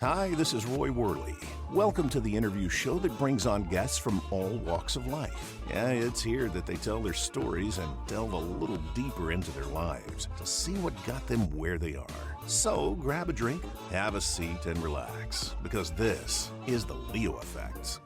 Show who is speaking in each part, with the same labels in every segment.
Speaker 1: Hi, this is Roy Worley. Welcome to the interview show that brings on guests from all walks of life. Yeah, it's here that they tell their stories and delve a little deeper into their lives to see what got them where they are. So grab a drink, have a seat, and relax, because this is the Leo Effect.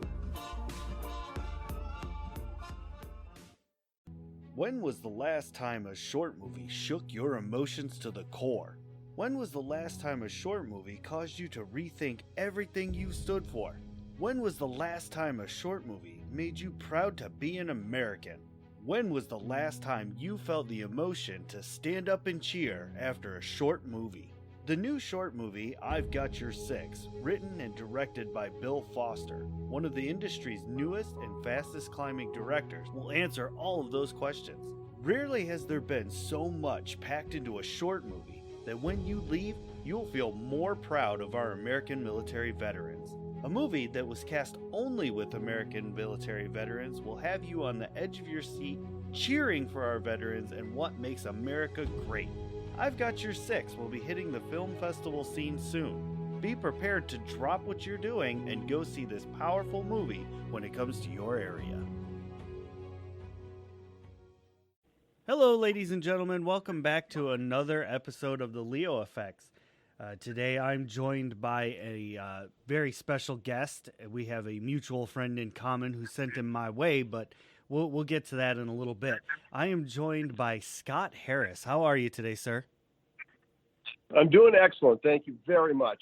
Speaker 2: When was the last time a short movie shook your emotions to the core? When was the last time a short movie caused you to rethink everything you stood for? When was the last time a short movie made you proud to be an American? When was the last time you felt the emotion to stand up and cheer after a short movie? The new short movie, I've Got Your Six, written and directed by Bill Foster, one of the industry's newest and fastest climbing directors, will answer all of those questions. Rarely has there been so much packed into a short movie that when you leave, you'll feel more proud of our American military veterans. A movie that was cast only with American military veterans will have you on the edge of your seat, cheering for our veterans and what makes America great. I've Got Your Six will be hitting the film festival scene soon. Be prepared to drop what you're doing and go see this powerful movie when it comes to your area. Hello, ladies and gentlemen. Welcome back to another episode of the Leo Effects. Today, I'm joined by a very special guest. We have a mutual friend in common who sent him my way, but we'll get to that in a little bit. I am joined by Scott Harris. How are you today, sir?
Speaker 3: I'm doing excellent. Thank you very much.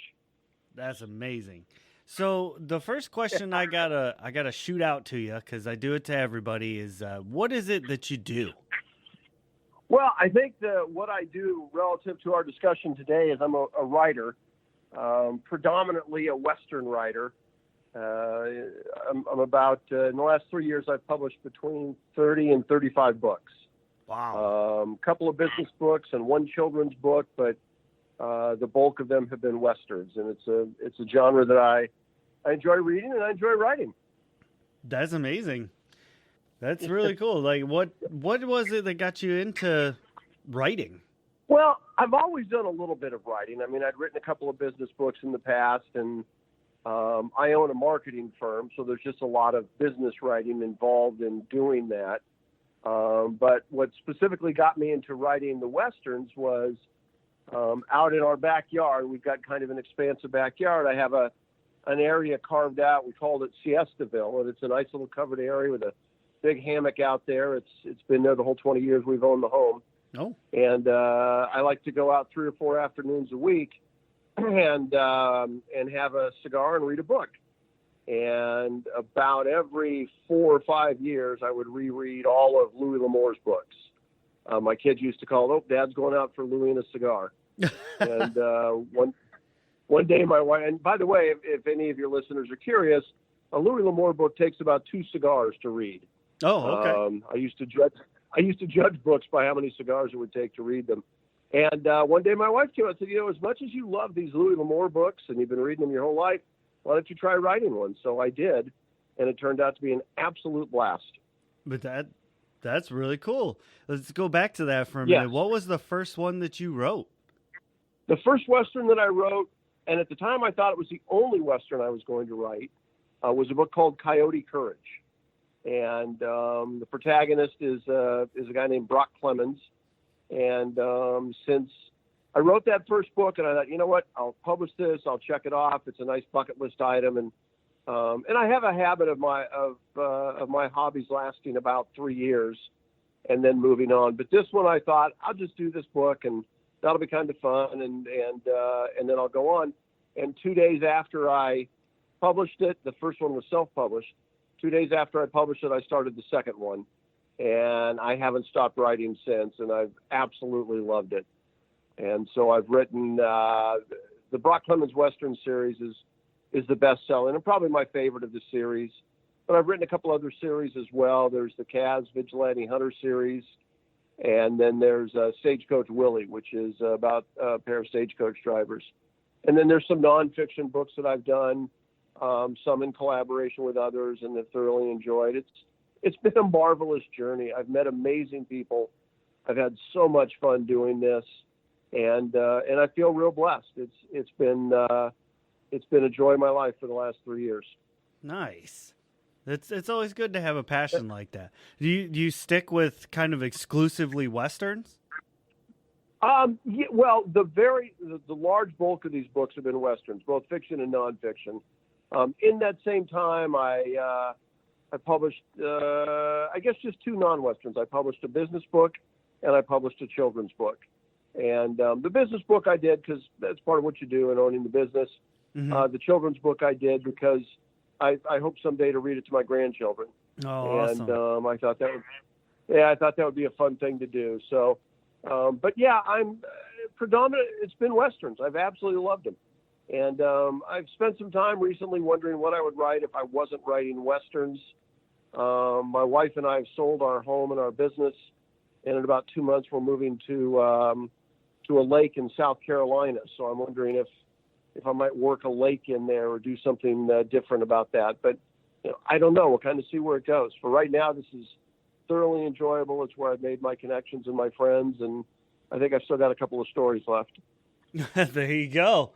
Speaker 2: That's amazing. So the first question I gotta shoot out to you, because I do it to everybody, is what is it that you do?
Speaker 3: Well, I think what I do relative to our discussion today is I'm a writer, predominantly a Western writer. I'm about, in the last 3 years, I've published between 30 and 35 books.
Speaker 2: Wow.
Speaker 3: A couple of business books and one children's book, but the bulk of them have been Westerns. And it's a genre that I enjoy reading and I enjoy writing.
Speaker 2: That's amazing. That's really cool. Like, what was it that got you into writing?
Speaker 3: Well, I've always done a little bit of writing. I mean, I'd written a couple of business books in the past, and I own a marketing firm, so there's just a lot of business writing involved in doing that. But what specifically got me into writing the Westerns was out in our backyard. We've got kind of an expansive backyard. I have an area carved out. We called it Siestaville, and it's a nice little covered area with a big hammock out there. It's been there the whole 20 years we've owned the home.
Speaker 2: Oh.
Speaker 3: And I like to go out 3 or 4 afternoons a week and have a cigar and read a book. And about every 4 or 5 years, I would reread all of Louis L'Amour's books. My kids used to call it, "Oh, Dad's going out for Louis and a cigar." And one day my wife, and by the way, if any of your listeners are curious, a Louis L'Amour book takes about 2 cigars to read.
Speaker 2: Oh, okay.
Speaker 3: I used to judge books by how many cigars it would take to read them. And one day my wife came out and said, as much as you love these Louis L'Amour books and you've been reading them your whole life, why don't you try writing one? So I did, and it turned out to be an absolute blast.
Speaker 2: But that's really cool. Let's go back to that for a minute. What was the first one that you wrote?
Speaker 3: The first Western that I wrote, and at the time I thought it was the only Western I was going to write, was a book called Coyote Courage. And the protagonist is a guy named Brock Clemens. And since I wrote that first book, and I thought, you know what, I'll publish this, I'll check it off. It's a nice bucket list item, and I have a habit of my hobbies lasting about 3 years and then moving on. But this one, I thought I'll just do this book, and that'll be kind of fun, and then I'll go on. And 2 days after I published it, the first one was self-published. 2 days after I published it, I started the second one, and I haven't stopped writing since, and I've absolutely loved it. And so I've written the Brock Clemens Western series is the best-selling and probably my favorite of the series. But I've written a couple other series as well. There's the Kaz Vigilante Hunter series, and then there's Stagecoach Willie, which is about a pair of stagecoach drivers. And then there's some nonfiction books that I've done, some in collaboration with others, and have thoroughly enjoyed. It's been a marvelous journey. I've met amazing people. I've had so much fun doing this, and I feel real blessed. It's been it's been a joy of my life for the last 3 years.
Speaker 2: Nice. It's always good to have a passion like that. Do you stick with kind of exclusively Westerns?
Speaker 3: Yeah, well, the large bulk of these books have been Westerns, both fiction and nonfiction. In that same time, I published, I guess, just 2 non-Westerns. I published a business book and I published a children's book. And the business book I did because that's part of what you do in owning the business.
Speaker 2: Mm-hmm.
Speaker 3: The children's book I did because I hope someday to read it to my grandchildren.
Speaker 2: Oh,
Speaker 3: And
Speaker 2: awesome.
Speaker 3: I thought that would be a fun thing to do. So, but yeah, I'm predominant. It's been Westerns. I've absolutely loved them. And I've spent some time recently wondering what I would write if I wasn't writing Westerns. My wife and I have sold our home and our business, and in about 2 months we're moving to a lake in South Carolina. So I'm wondering if I might work a lake in there or do something different about that. But I don't know. We'll kind of see where it goes. For right now, this is thoroughly enjoyable. It's where I've made my connections and my friends, and I think I've still got a couple of stories left.
Speaker 2: There you go.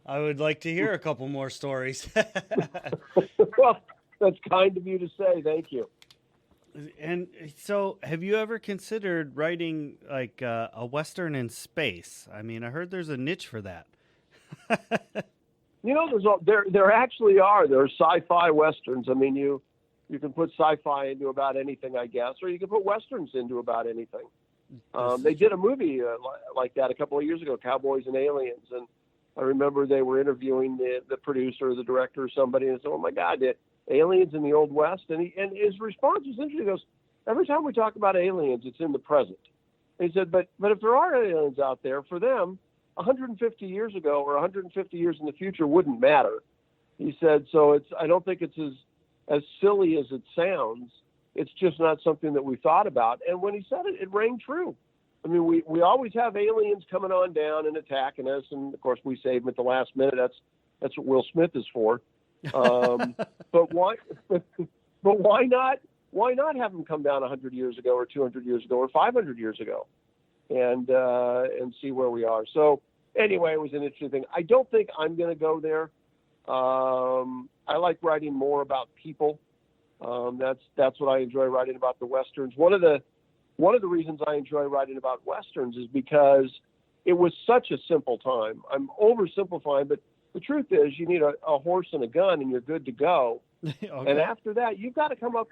Speaker 2: I would like to hear a couple more stories.
Speaker 3: Well, that's kind of you to say. Thank you.
Speaker 2: And so, have you ever considered writing like a Western in space? I mean, I heard there's a niche for that.
Speaker 3: There actually are. There are sci-fi Westerns. I mean, you can put sci-fi into about anything, I guess, or you can put Westerns into about anything. They did a movie like that a couple of years ago, Cowboys and Aliens, and I remember they were interviewing the producer, or the director, or somebody, and said, "Oh my God, the aliens in the Old West," and his response was interesting. He goes, "Every time we talk about aliens, it's in the present." And he said, "But if there are aliens out there, for them, 150 years ago or 150 years in the future wouldn't matter." He said, "So I don't think it's as silly as it sounds. It's just not something that we thought about." And when he said it, it rang true. I mean, we always have aliens coming on down and attacking us, and of course we save them at the last minute. That's what Will Smith is for. But why? But why not? Why not have them come down 100 years ago, or 200 years ago, or 500 years ago, and see where we are? So anyway, it was an interesting thing. I don't think I'm going to go there. I like writing more about people. That's what I enjoy writing about the Westerns. One of the reasons I enjoy writing about Westerns is because it was such a simple time. I'm oversimplifying, but the truth is you need a horse and a gun and you're good to go.
Speaker 2: Okay.
Speaker 3: And after that, you've got to come up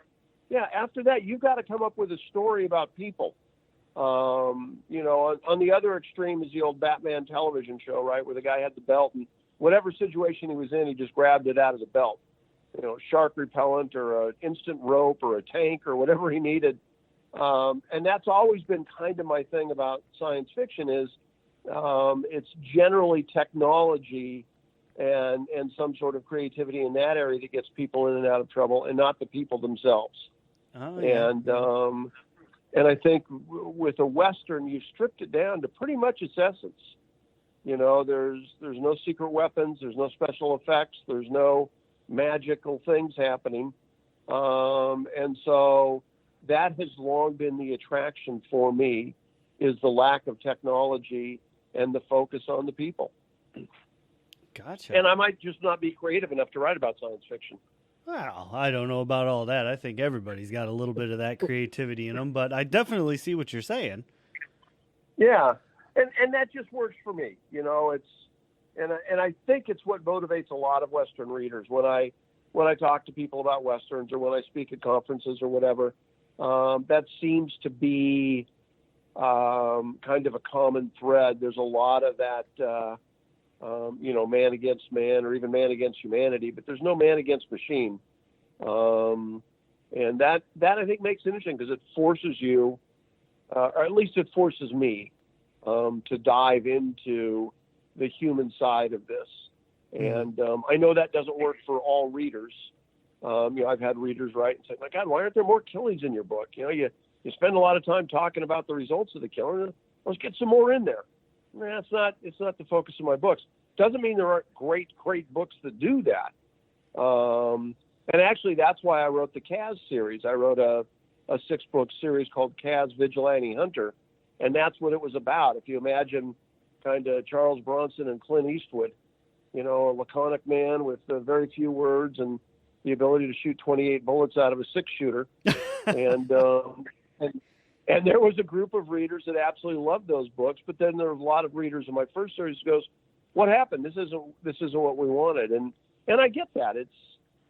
Speaker 3: with a story about people. On the other extreme is the old Batman television show, right, where the guy had the belt and whatever situation he was in, he just grabbed it out of the belt. Shark repellent or an instant rope or a tank or whatever he needed. And that's always been kind of my thing about science fiction is it's generally technology and some sort of creativity in that area that gets people in and out of trouble and not the people themselves.
Speaker 2: Oh, yeah.
Speaker 3: And I think with a Western, you've stripped it down to pretty much its essence. There's no secret weapons. There's no special effects. There's no magical things happening. And so that has long been the attraction for me, is the lack of technology and the focus on the people.
Speaker 2: Gotcha.
Speaker 3: And I might just not be creative enough to write about science fiction.
Speaker 2: Well, I don't know about all that. I think everybody's got a little bit of that creativity in them, but I definitely see what you're saying.
Speaker 3: Yeah. And that just works for me. And I think it's what motivates a lot of Western readers. When I talk to people about Westerns or when I speak at conferences or whatever, that seems to be kind of a common thread. There's a lot of that, man against man or even man against humanity, but there's no man against machine. And that I think makes it interesting because it forces you, or at least it forces me, to dive into the human side of this. And I know that doesn't work for all readers. I've had readers write and say, "My God, why aren't there more killings in your book? You spend a lot of time talking about the results of the killing. Let's get some more in there." It's not the focus of my books. Doesn't mean there aren't great books that do that. And actually, that's why I wrote the Kaz series. I wrote a 6-book series called Kaz Vigilante Hunter, and that's what it was about. If you imagine kind of Charles Bronson and Clint Eastwood, a laconic man with very few words and the ability to shoot 28 bullets out of a 6-shooter. and, and there was a group of readers that absolutely loved those books, but then there were a lot of readers in my first series who goes, what happened? This isn't what we wanted. And I get that. It's,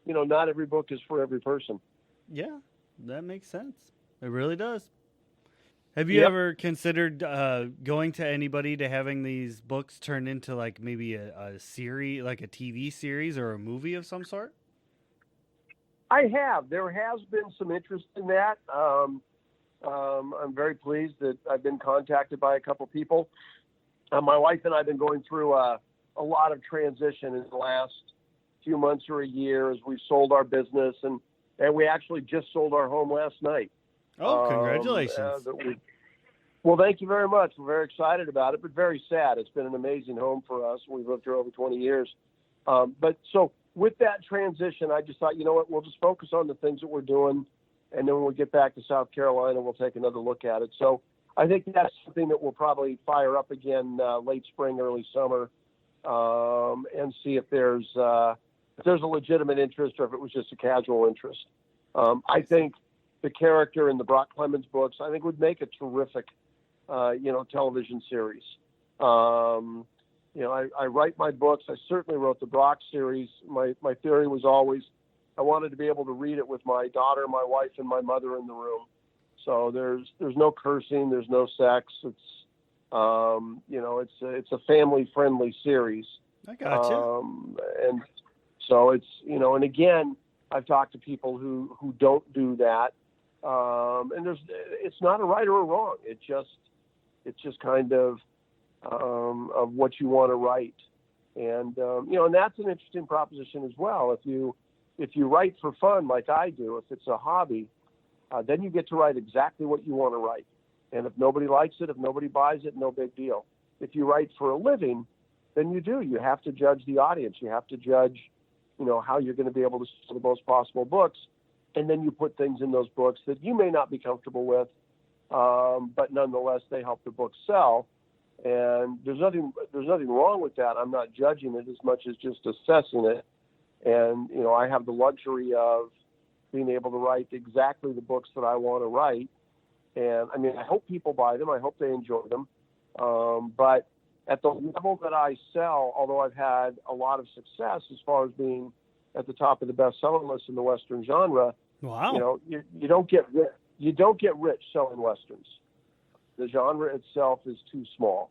Speaker 3: not every book is for every person.
Speaker 2: Yeah, that makes sense. It really does. Have you ever considered going to anybody to having these books turned into like maybe a series, like a TV series or a movie of some sort?
Speaker 3: I have. There has been some interest in that. I'm very pleased that I've been contacted by a couple people. My wife and I have been going through a lot of transition in the last few months or a year as we've sold our business, and we actually just sold our home last night.
Speaker 2: Oh, congratulations.
Speaker 3: Well, thank you very much. We're very excited about it, but very sad. It's been an amazing home for us. We've lived here over 20 years. But so with that transition, I just thought, you know what, we'll just focus on the things that we're doing. And then when we get back to South Carolina, we'll take another look at it. So I think that's something that we'll probably fire up again late spring, early summer, and see if there's a legitimate interest or if it was just a casual interest. I think the character in the Brock Clemens books, I think would make a terrific, television series. I write my books. I certainly wrote the Brock series. My theory was always I wanted to be able to read it with my daughter, my wife, and my mother in the room. So there's no cursing, there's no sex. It's it's a family friendly series.
Speaker 2: I gotcha.
Speaker 3: And so it's and again, I've talked to people who don't do that. And it's not a right or a wrong. It's just kind of what you want to write. And, and that's an interesting proposition as well. If you write for fun, like I do, if it's a hobby, then you get to write exactly what you want to write. And if nobody likes it, if nobody buys it, no big deal. If you write for a living, then you have to judge the audience. You have to judge, how you're going to be able to sell the most possible books. And then you put things in those books that you may not be comfortable with, but nonetheless, they help the book sell. And there's nothing wrong with that. I'm not judging it as much as just assessing it. And, I have the luxury of being able to write exactly the books that I want to write. And I hope people buy them. I hope they enjoy them. But at the level that I sell, although I've had a lot of success as far as being at the top of the best-selling list in the Western genre,
Speaker 2: wow.
Speaker 3: You don't get rich selling Westerns. The genre itself is too small.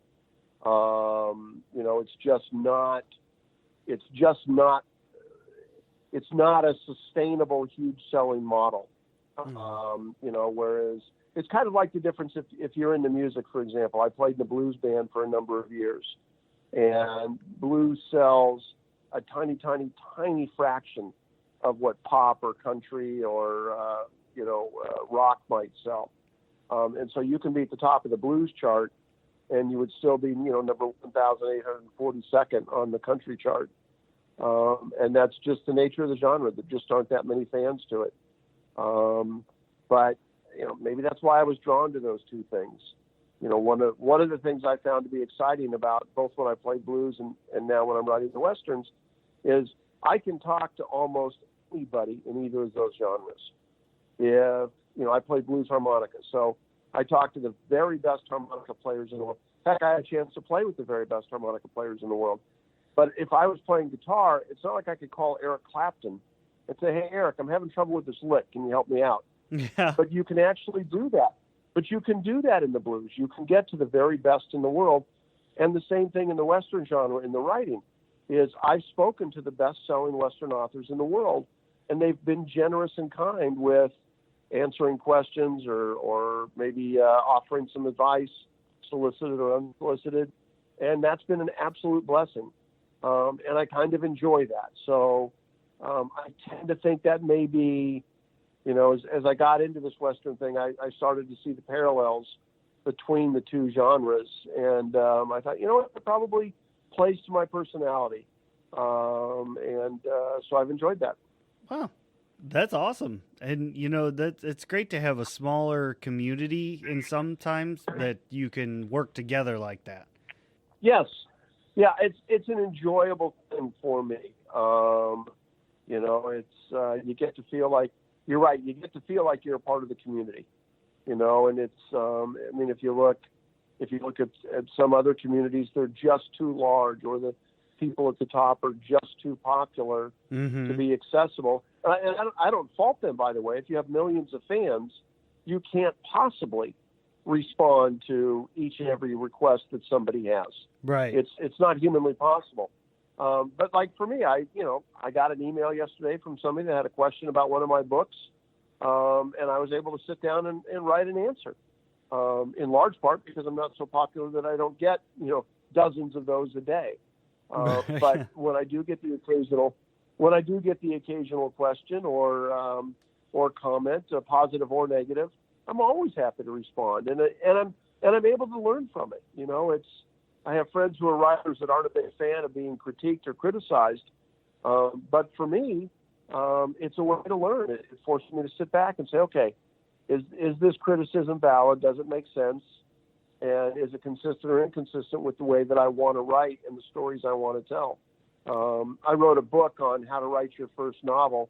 Speaker 3: It's not a sustainable, huge selling model. Whereas it's kind of like the difference if you're into music, for example. I played in a blues band for a number of years, and blues sells a tiny, tiny, tiny fraction of what pop or country or, rock might sell. And so you can be at the top of the blues chart and you would still be, number 1,842nd on the country chart. And that's just the nature of the genre. There just aren't that many fans to it. But, maybe that's why I was drawn to those two things. One of the things I found to be exciting about both when I played blues and now when I'm writing the Westerns is I can talk to almost anybody in either of those genres. If, I play blues harmonica, so I talk to the very best harmonica players in the world. In fact, I had a chance to play with the very best harmonica players in the world. But if I was playing guitar, it's not like I could call Eric Clapton and say, hey, Eric, I'm having trouble with this lick. Can you help me out?
Speaker 2: Yeah.
Speaker 3: But you can actually do that. But you can do that in the blues. You can get to the very best in the world. And the same thing in the Western genre in the writing is I've spoken to the best-selling Western authors in the world, and they've been generous and kind with answering questions or maybe offering some advice, solicited or unsolicited. And that's been an absolute blessing. And I kind of enjoy that. So I tend to think that maybe, as I got into this Western thing, I started to see the parallels between the two genres. And I thought, it probably plays to my personality. So I've enjoyed that.
Speaker 2: Wow. That's awesome. And, it's great to have a smaller community and sometimes that you can work together like that.
Speaker 3: Yes. Yeah, it's an enjoyable thing for me. It's you get to feel like you're right. You get to feel like you're a part of the community. And it's I mean, if you look at some other communities, they're just too large, or the people at the top are just too popular to be accessible. And I don't fault them, by the way. If you have millions of fans, you can't possibly respond to each and every request that somebody has.
Speaker 2: Right.
Speaker 3: It's not humanly possible. But like for me, I got an email yesterday from somebody that had a question about one of my books, and I was able to sit down and write an answer. In large part because I'm not so popular that I don't get dozens of those a day. But when I do get the occasional question or comment, positive or negative, I'm always happy to respond, and I'm able to learn from it. I have friends who are writers that aren't a big fan of being critiqued or criticized, but for me, it's a way to learn. It forces me to sit back and say, okay, is this criticism valid? Does it make sense? And is it consistent or inconsistent with the way that I want to write and the stories I want to tell? I wrote a book on how to write your first novel,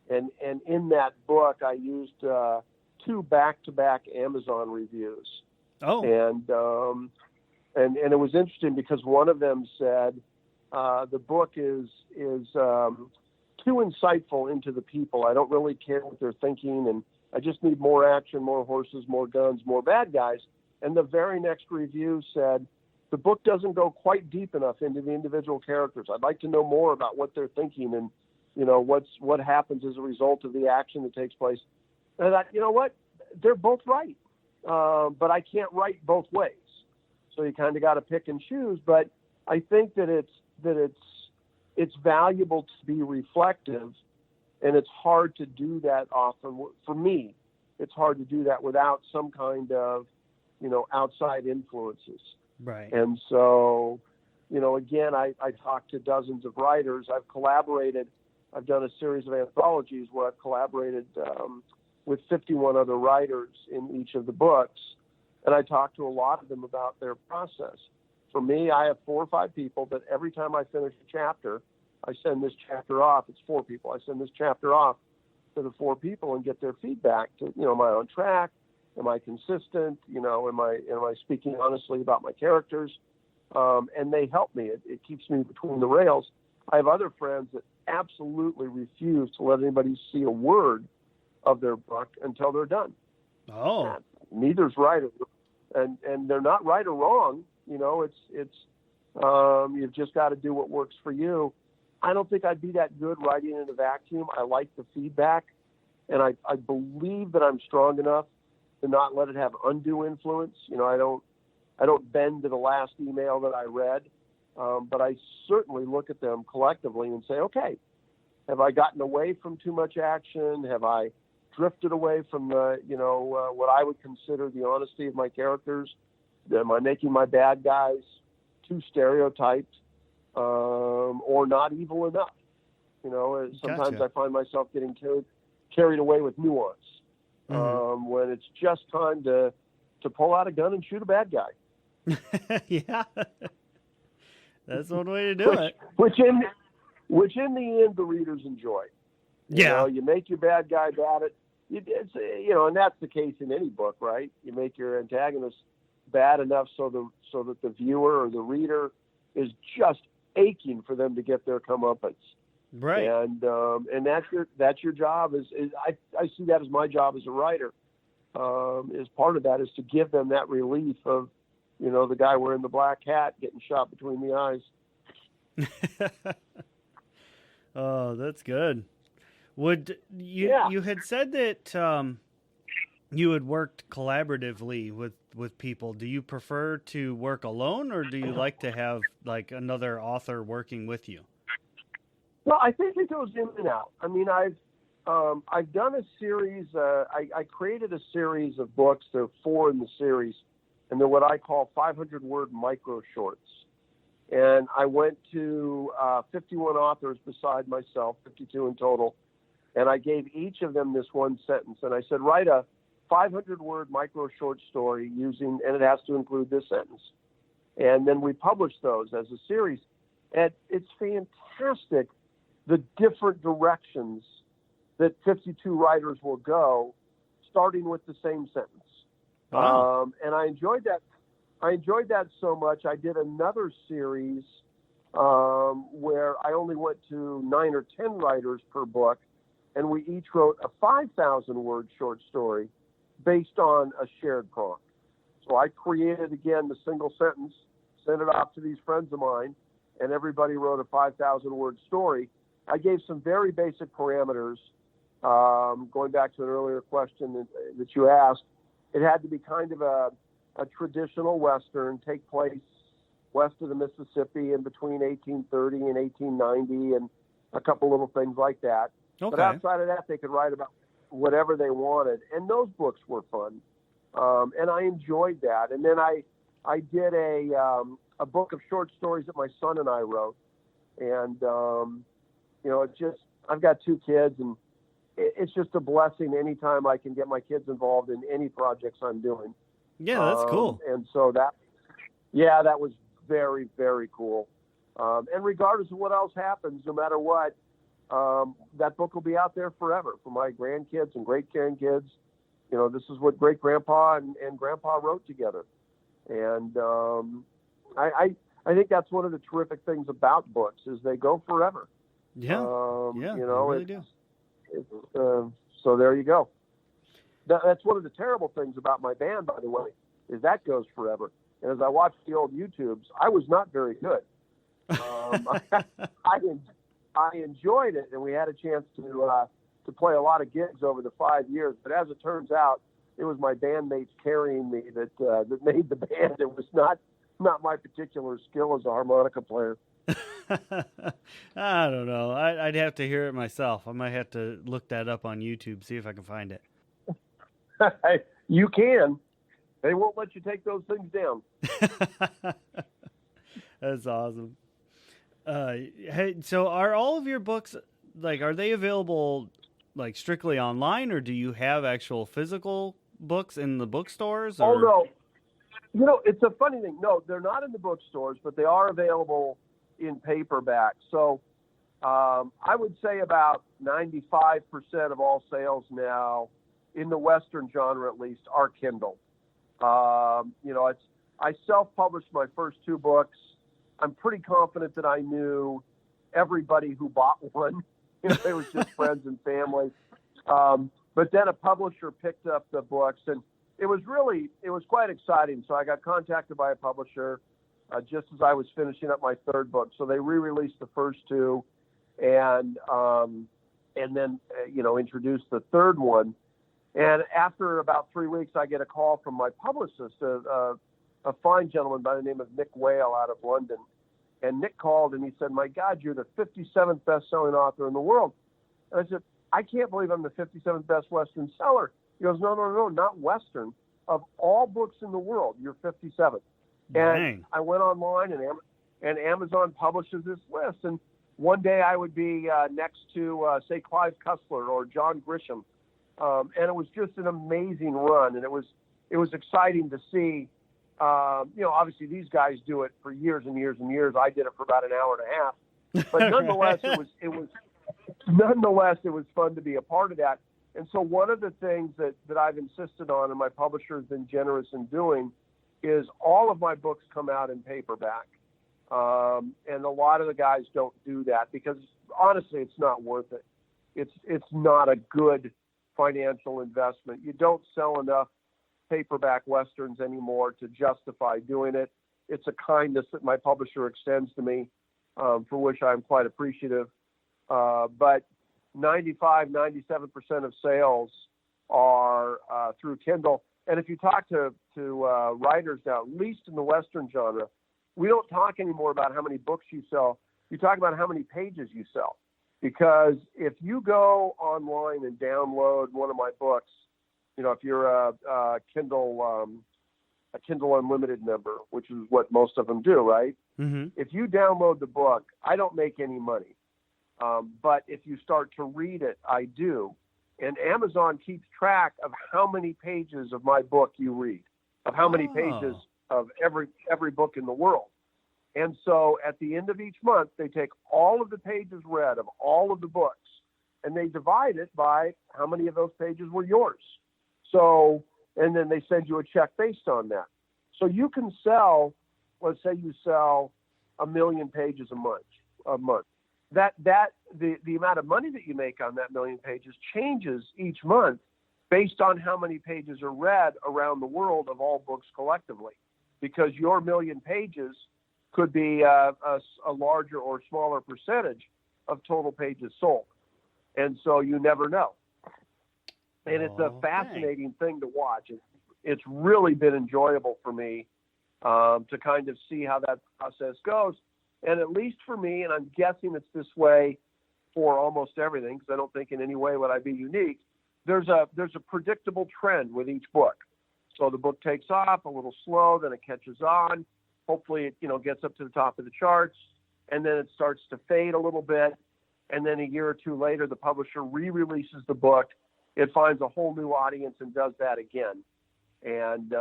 Speaker 3: and in that book I used 2 back-to-back Amazon reviews.
Speaker 2: Oh.
Speaker 3: And it was interesting because one of them said the book is too insightful into the people. I don't really care what they're thinking, and I just need more action, more horses, more guns, more bad guys. And the very next review said, the book doesn't go quite deep enough into the individual characters. I'd like to know more about what they're thinking and, what happens as a result of the action that takes place. And I thought, you know what? They're both right. But I can't write both ways. So you kind of got to pick and choose. But I think that it's valuable to be reflective. And it's hard to do that often. For me, it's hard to do that without some kind of, outside influences.
Speaker 2: Right.
Speaker 3: And so, again, I talk to dozens of writers. I've done a series of anthologies where I've collaborated with 51 other writers in each of the books. And I talk to a lot of them about their process. For me, I have 4 or 5 people that every time I finish a chapter, I send this chapter off. It's 4 people. I send this chapter off to the 4 people and get their feedback to, am I on track? Am I consistent? Am I speaking honestly about my characters? And they help me. It keeps me between the rails. I have other friends that absolutely refuse to let anybody see a word of their book until they're done.
Speaker 2: Oh.
Speaker 3: And neither's right, and they're not right or wrong. You've just got to do what works for you. I don't think I'd be that good writing in a vacuum. I like the feedback, and I believe that I'm strong enough to not let it have undue influence. I don't bend to the last email that I read, but I certainly look at them collectively and say, okay, have I gotten away from too much action? Have I drifted away from what I would consider the honesty of my characters? Am I making my bad guys too stereotyped or not evil enough? Sometimes
Speaker 2: Gotcha.
Speaker 3: I find myself getting carried away with nuance. When it's just time to pull out a gun and shoot a bad guy.
Speaker 2: Yeah, that's one way to do it.
Speaker 3: Which in the end the readers enjoy. You make your bad guy bad at and that's the case in any book, right? You make your antagonist bad enough so that the viewer or the reader is just aching for them to get their comeuppance.
Speaker 2: Right.
Speaker 3: And that's your job. I see that as my job as a writer. Is part of that is to give them that relief of, the guy wearing the black hat getting shot between the eyes.
Speaker 2: Oh, that's good. Would you?
Speaker 3: Yeah.
Speaker 2: You had said that you had worked collaboratively with people. Do you prefer to work alone, or do you like to have like another author working with you?
Speaker 3: Well, I think it goes in and out. I mean, I've done a series. I created a series of books. There are 4 in the series, and they're what I call 500-word micro shorts. And I went to 51 authors beside myself, 52 in total, and I gave each of them this one sentence. And I said, write a 500-word micro short story and it has to include this sentence. And then we published those as a series. And it's fantastic, the different directions that 52 writers will go, starting with the same sentence.
Speaker 2: Wow.
Speaker 3: And I enjoyed that. I enjoyed that so much. I did another series where I only went to 9 or 10 writers per book, and we each wrote a 5,000-word short story based on a shared prompt. So I created, again, the single sentence, sent it off to these friends of mine, and everybody wrote a 5,000-word story. I gave some very basic parameters. Going back to an earlier question that you asked, it had to be kind of a traditional Western, take place west of the Mississippi in between 1830 and 1890, and a couple little things like that.
Speaker 2: Okay.
Speaker 3: But outside of that, they could write about whatever they wanted, and those books were fun, and I enjoyed that. And then I did a book of short stories that my son and I wrote, and I've got 2 kids, and it's just a blessing anytime I can get my kids involved in any projects I'm doing.
Speaker 2: Yeah, that's cool.
Speaker 3: And so that was very, very cool. And regardless of what else happens, no matter what, that book will be out there forever for my grandkids and great-grandkids. This is what great-grandpa and grandpa wrote together. And I think that's one of the terrific things about books is they go forever.
Speaker 2: Yeah, they really do.
Speaker 3: So there you go. That's one of the terrible things about my band, by the way, is that goes forever. And as I watched the old YouTubes, I was not very good. I enjoyed it, and we had a chance to play a lot of gigs over the 5 years. But as it turns out, it was my bandmates carrying me that made the band. It was not my particular skill as a harmonica player.
Speaker 2: I don't know. I'd have to hear it myself. I might have to look that up on YouTube, see if I can find it.
Speaker 3: You can. They won't let you take those things down.
Speaker 2: That's awesome. Hey, so are all of your books, are they available strictly online, or do you have actual physical books in the bookstores? Or?
Speaker 3: Oh, no. It's a funny thing. No, they're not in the bookstores, but they are available in paperback. So I would say about 95% of all sales now, in the Western genre at least, are Kindle. I self-published my first 2 books. I'm pretty confident that I knew everybody who bought one. They were just friends and family. But then a publisher picked up the books, and it was quite exciting. So I got contacted by a publisher just as I was finishing up my 3rd book. So they re-released the first 2, and then introduced the 3rd one. And after about 3 weeks, I get a call from my publicist, a fine gentleman by the name of Nick Whale out of London. And Nick called and he said, "My God, you're the 57th best-selling author in the world." And I said, "I can't believe I'm the 57th best Western seller." He goes, No, not Western. Of all books in the world, you're 57th.
Speaker 2: Dang.
Speaker 3: And I went online, and Amazon publishes this list. And one day I would be next to, say, Clive Cussler or John Grisham. And it was just an amazing run. And it was exciting to see. Obviously these guys do it for years and years and years. I did it for about an hour and a half. But nonetheless, it was fun to be a part of that. And so one of the things that I've insisted on, and my publisher has been generous in doing, is all of my books come out in paperback. And a lot of the guys don't do that because, honestly, it's not worth it. It's not a good financial investment. You don't sell enough paperback Westerns anymore to justify doing it. It's a kindness that my publisher extends to me, for which I'm quite appreciative. But 97% of sales are through Kindle. And if you talk to writers now, at least in the Western genre, we don't talk anymore about how many books you sell. You talk about how many pages you sell. Because if you go online and download one of my books, if you're a Kindle Unlimited member, which is what most of them do, right?
Speaker 2: Mm-hmm.
Speaker 3: If you download the book, I don't make any money. But if you start to read it, I do. And Amazon keeps track of how many pages of my book you read, of how many pages of every book in the world. And so at the end of each month, they take all of the pages read of all of the books, and they divide it by how many of those pages were yours. So, and then they send you a check based on that. So you can sell, let's say you sell 1 million pages a month. The amount of money that you make on that 1 million pages changes each month based on how many pages are read around the world of all books collectively, because your 1 million pages could be a larger or smaller percentage of total pages sold. And so you never know. And it's a fascinating thing to watch. It's really been enjoyable for me to kind of see how that process goes. And at least for me, and I'm guessing it's this way for almost everything, because I don't think in any way would I be unique, there's a predictable trend with each book. So the book takes off a little slow, then it catches on. Hopefully it gets up to the top of the charts, and then it starts to fade a little bit. And then a year or two later, the publisher re-releases the book. It finds a whole new audience and does that again. And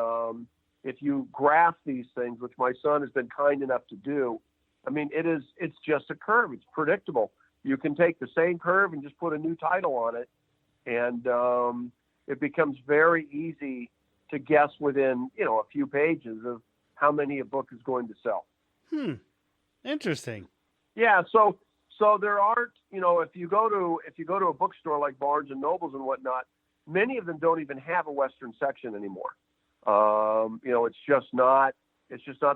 Speaker 3: if you graph these things, which my son has been kind enough to do, I mean, it's just a curve. It's predictable. You can take the same curve and just put a new title on it. And it becomes very easy to guess within, a few pages of how many a book is going to sell.
Speaker 2: Interesting.
Speaker 3: Yeah. So there aren't, if you go to a bookstore like Barnes and Nobles and whatnot, many of them don't even have a Western section anymore. It's just not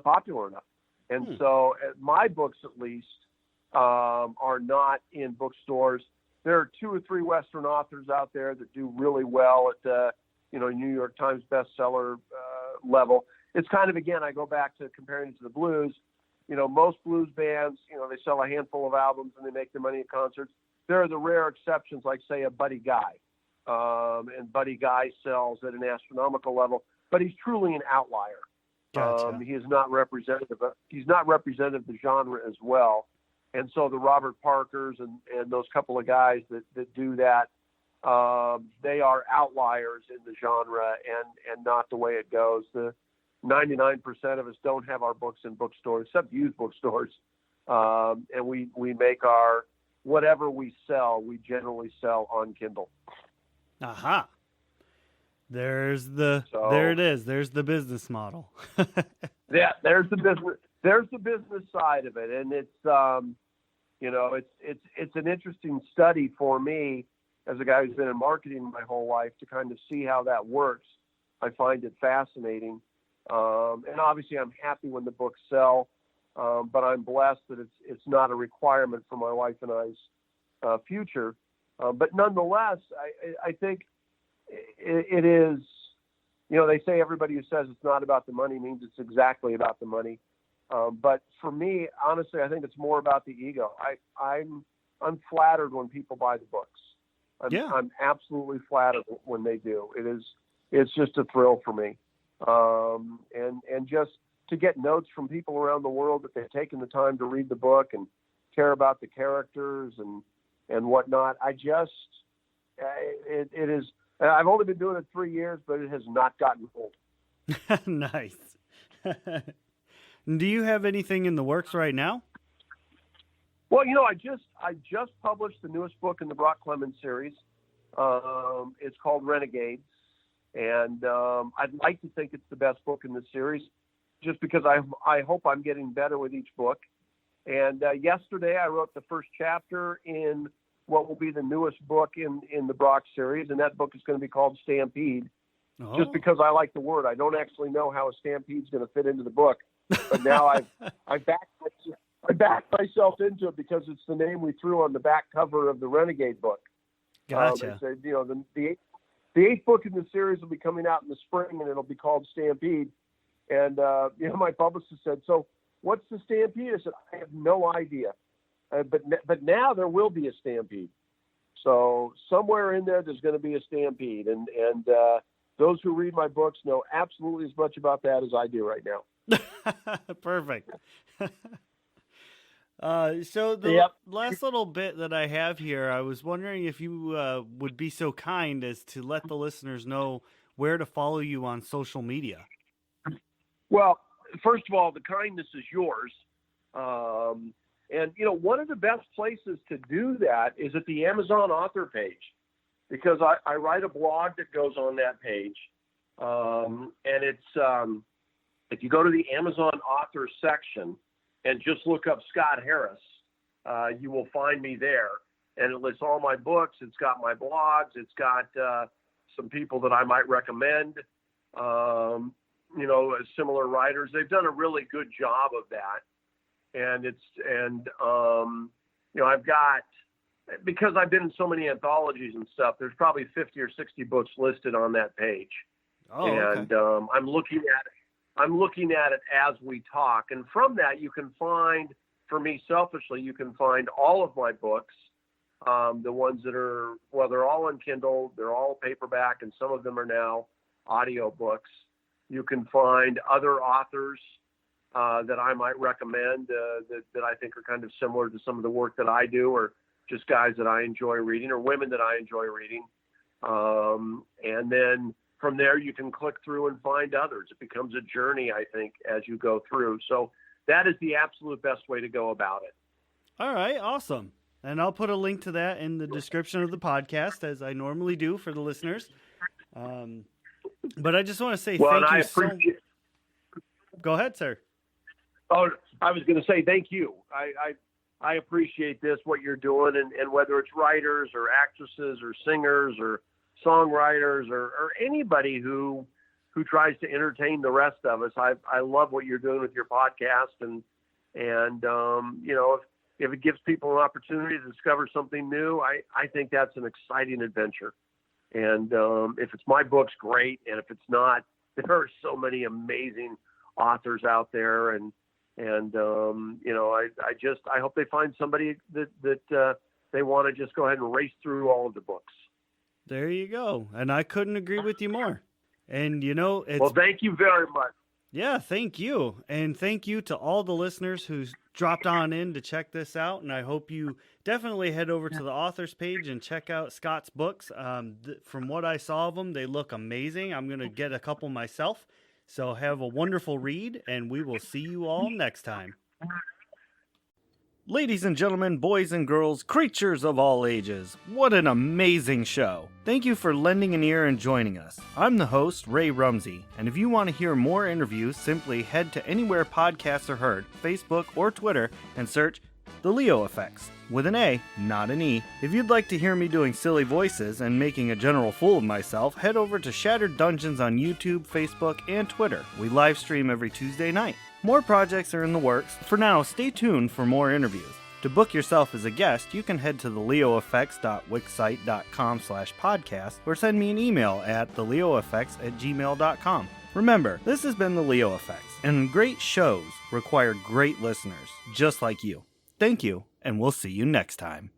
Speaker 3: popular enough. And so my books, at least, are not in bookstores. There are 2 or 3 Western authors out there that do really well at the, New York Times bestseller level. It's kind of, again, I go back to comparing it to the blues. Most blues bands, they sell a handful of albums and they make their money at concerts. There are the rare exceptions, like, say, a Buddy Guy. And Buddy Guy sells at an astronomical level, but he's truly an outlier.
Speaker 2: Gotcha.
Speaker 3: He is not representative. He's not representative of the genre as well. And so the Robert Parkers and those couple of guys that do that, they are outliers in the genre and not the way it goes. The 99% of us don't have our books in bookstores, except used bookstores. And we make whatever we sell, we generally sell on Kindle.
Speaker 2: Aha. There it is. There's the business model.
Speaker 3: Yeah, there's the business side of it. And it's an interesting study for me as a guy who's been in marketing my whole life to kind of see how that works. I find it fascinating. And obviously I'm happy when the books sell, but I'm blessed that it's not a requirement for my wife and I's future. But nonetheless, I think it is, they say everybody who says it's not about the money means it's exactly about the money. But for me, honestly, I think it's more about the ego. I'm flattered when people buy the books. I'm absolutely flattered when they do. It's just a thrill for me. And just to get notes from people around the world that they've taken the time to read the book and care about the characters and whatnot. It is, I've only been doing it 3 years, but it has not gotten old.
Speaker 2: Nice. Do you have anything in the works right now?
Speaker 3: Well, I just published the newest book in the Brock Clemens series. It's called Renegades. And I'd like to think it's the best book in the series, just because I hope I'm getting better with each book. And yesterday I wrote the first chapter in what will be the newest book in the Brock series, and that book is going to be called Stampede, just because I like the word. I don't actually know how a stampede is going to fit into the book, but now I backed myself into it because it's the name we threw on the back cover of the Renegade book.
Speaker 2: Gotcha.
Speaker 3: The 8th book in the series will be coming out in the spring, and it'll be called Stampede. And, my publicist said, "So what's the Stampede?" I said, "I have no idea. But now there will be a Stampede. So somewhere in there's going to be a Stampede. And those who read my books know absolutely as much about that as I do right now."
Speaker 2: Perfect. So the last little bit that I have here, I was wondering if you would be so kind as to let the listeners know where to follow you on social media.
Speaker 3: Well, first of all, the kindness is yours. And, one of the best places to do that is at the Amazon author page, because I write a blog that goes on that page. And it's, if you go to the Amazon author section and just look up Scott Harris, you will find me there. And it lists all my books. It's got my blogs. It's got some people that I might recommend, similar writers. They've done a really good job of that. And I've got, because I've been in so many anthologies and stuff, there's probably 50 or 60 books listed on that page.
Speaker 2: Oh, okay.
Speaker 3: And I'm looking at it as we talk. And from that, you can find, for me selfishly, you can find all of my books, the ones that are, well, they're all on Kindle, they're all paperback, and some of them are now audio books. You can find other authors that I might recommend that I think are kind of similar to some of the work that I do, or just guys that I enjoy reading, or women that I enjoy reading. And then from there, you can click through and find others. It becomes a journey, I think, as you go through. So that is the absolute best way to go about it.
Speaker 2: All right, awesome. And I'll put a link to that in the description of the podcast, as I normally do for the listeners. But I just want to say thank you so much. Go ahead, sir.
Speaker 3: Oh, I was going to say thank you. I appreciate this, what you're doing, and whether it's writers or actresses or singers or songwriters or anybody who tries to entertain the rest of us. I love what you're doing with your podcast, and if it gives people an opportunity to discover something new, I think that's an exciting adventure. And if it's my book's great, and if it's not, there are so many amazing authors out there, and I hope they find somebody that they want to just go ahead and race through all of the books.
Speaker 2: There you go. And I couldn't agree with you more. And
Speaker 3: well, thank you very much.
Speaker 2: Yeah, thank you. And thank you to all the listeners who's dropped on in to check this out. And I hope you definitely head over to the authors page and check out Scott's books. From what I saw of them, they look amazing. I'm going to get a couple myself. So have a wonderful read, and we will see you all next time. Ladies and gentlemen, boys and girls, creatures of all ages, what an amazing show. Thank you for lending an ear and joining us. I'm the host, Ray Rumsey, and if you want to hear more interviews, simply head to anywhere podcasts are heard, Facebook or Twitter, and search The Leo Effects, with an A, not an E. If you'd like to hear me doing silly voices and making a general fool of myself, head over to Shattered Dungeons on YouTube, Facebook, and Twitter. We live stream every Tuesday night. More projects are in the works. For now, stay tuned for more interviews. To book yourself as a guest, you can head to theleoeffects.wixsite.com/podcast or send me an email at theleoeffects@gmail.com. Remember, this has been The Leo Effects, and great shows require great listeners, just like you. Thank you, and we'll see you next time.